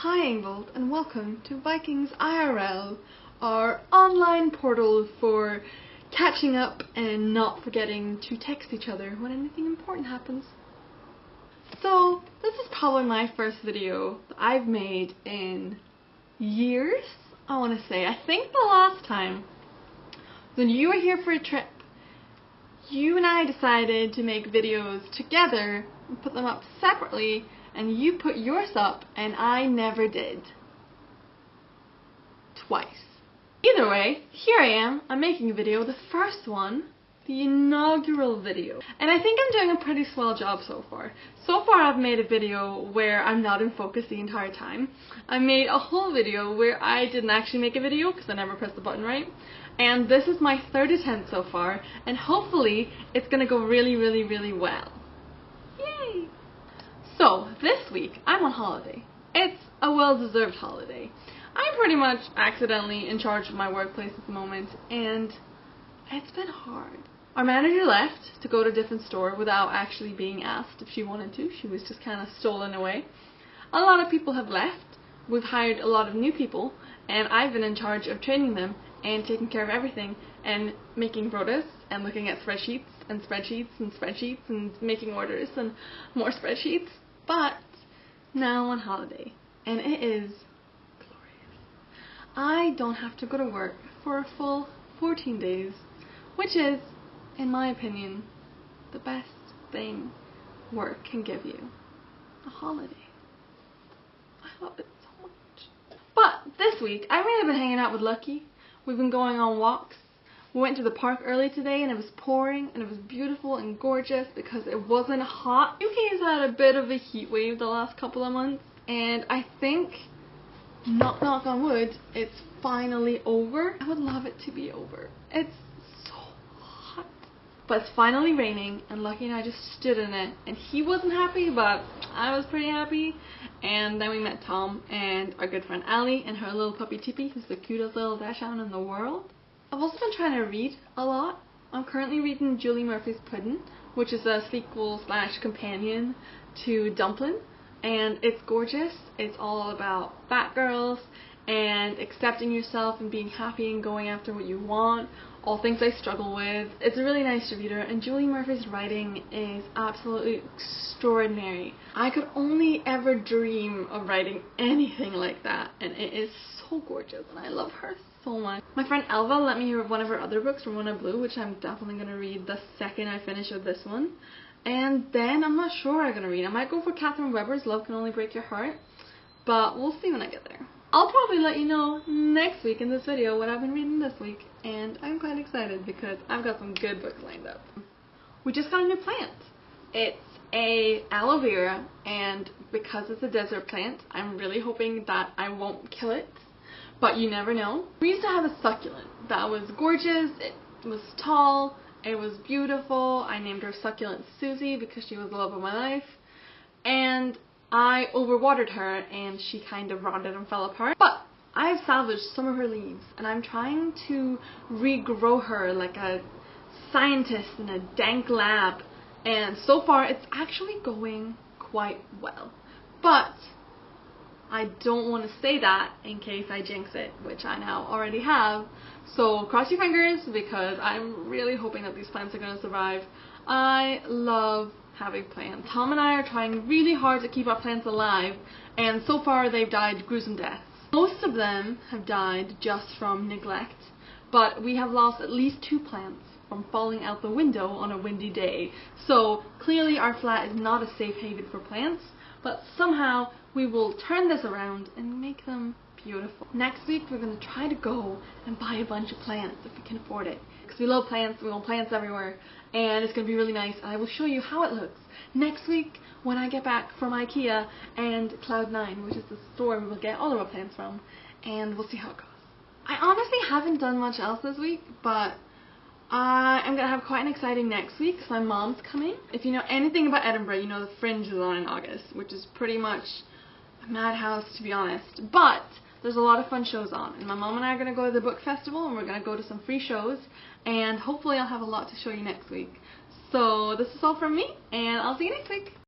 Hi England and welcome to VikingsIRL, our online portal for catching up and not forgetting to text each other when anything important happens. So this is probably my first video that I've made in years, I want to say. I think the last time when you were here for a trip, you and I decided to make videos together and put them up separately, and you put yours up and I never did. Twice. Either way, here I am, I'm making a video, the first one, the inaugural video. And I think I'm doing a pretty swell job so far. So far I've made a video where I'm not in focus the entire time. I made a whole video where I didn't actually make a video because I never pressed the button right. And this is my third attempt so far, and hopefully it's gonna go really, really, really well. Yay! So, this week, I'm on holiday. It's a well-deserved holiday. I'm pretty much accidentally in charge of my workplace at the moment, and it's been hard. Our manager left to go to a different store without actually being asked if she wanted to. She was just kind of stolen away. A lot of people have left. We've hired a lot of new people, and I've been in charge of training them and taking care of everything and making rotas and looking at spreadsheets and spreadsheets and spreadsheets and making orders and more spreadsheets. But now I'm on holiday, and it is glorious. I don't have to go to work for a full 14 days, which is, in my opinion, the best thing work can give you. A holiday. I love it so much. But this week, I've really been hanging out with Lucky. We've been going on walks. We went to the park early today and it was pouring and it was beautiful and gorgeous because it wasn't hot. UK's had a bit of a heat wave the last couple of months, and I think, knock on wood, it's finally over. I would love it to be over. It's so hot. But it's finally raining and Lucky and I just stood in it, and he wasn't happy but I was pretty happy. And then we met Tom and our good friend Allie and her little puppy Tippy, who's the cutest little dachshund in the world. I've also been trying to read a lot. I'm currently reading Julie Murphy's Puddin', which is a sequel / companion to Dumplin', and it's gorgeous. It's all about fat girls and accepting yourself and being happy and going after what you want, all things I struggle with. It's a really nice to read her, and Julie Murphy's writing is absolutely extraordinary. I could only ever dream of writing anything like that, and it is so gorgeous, and I love her so much. My friend Elva let me hear one of her other books, Ramona Blue, which I'm definitely going to read the second I finish with this one. And then I'm not sure what I'm going to read. I might go for Catherine Weber's Love Can Only Break Your Heart, but we'll see when I get there. I'll probably let you know next week in this video what I've been reading this week, and I'm quite excited because I've got some good books lined up. We just got a new plant. It's a aloe vera, and because it's a desert plant, I'm really hoping that I won't kill it. But you never know. We used to have a succulent that was gorgeous, it was tall, it was beautiful. I named her Succulent Susie because she was the love of my life. And I overwatered her and she kind of rotted and fell apart. But I've salvaged some of her leaves and I'm trying to regrow her like a scientist in a dank lab. And so far it's actually going quite well. But I don't want to say that in case I jinx it, which I now already have. So cross your fingers because I'm really hoping that these plants are going to survive. I love having plants. Tom and I are trying really hard to keep our plants alive, and so far they've died gruesome deaths. Most of them have died just from neglect, but we have lost at least 2 plants from falling out the window on a windy day. So clearly our flat is not a safe haven for plants, but somehow we will turn this around and make them beautiful. Next week we're going to try to go and buy a bunch of plants if we can afford it. Because we love plants, we want plants everywhere, and it's going to be really nice. I will show you how it looks next week when I get back from IKEA and Cloud9, which is the store we will get all of our plants from, and we'll see how it goes. I honestly haven't done much else this week, but I'm going to have quite an exciting next week because my mom's coming. If you know anything about Edinburgh, you know the Fringe is on in August, which is pretty much a madhouse to be honest. But there's a lot of fun shows on, and my mom and I are going to go to the book festival and we're going to go to some free shows, and hopefully I'll have a lot to show you next week. So this is all from me, and I'll see you next week.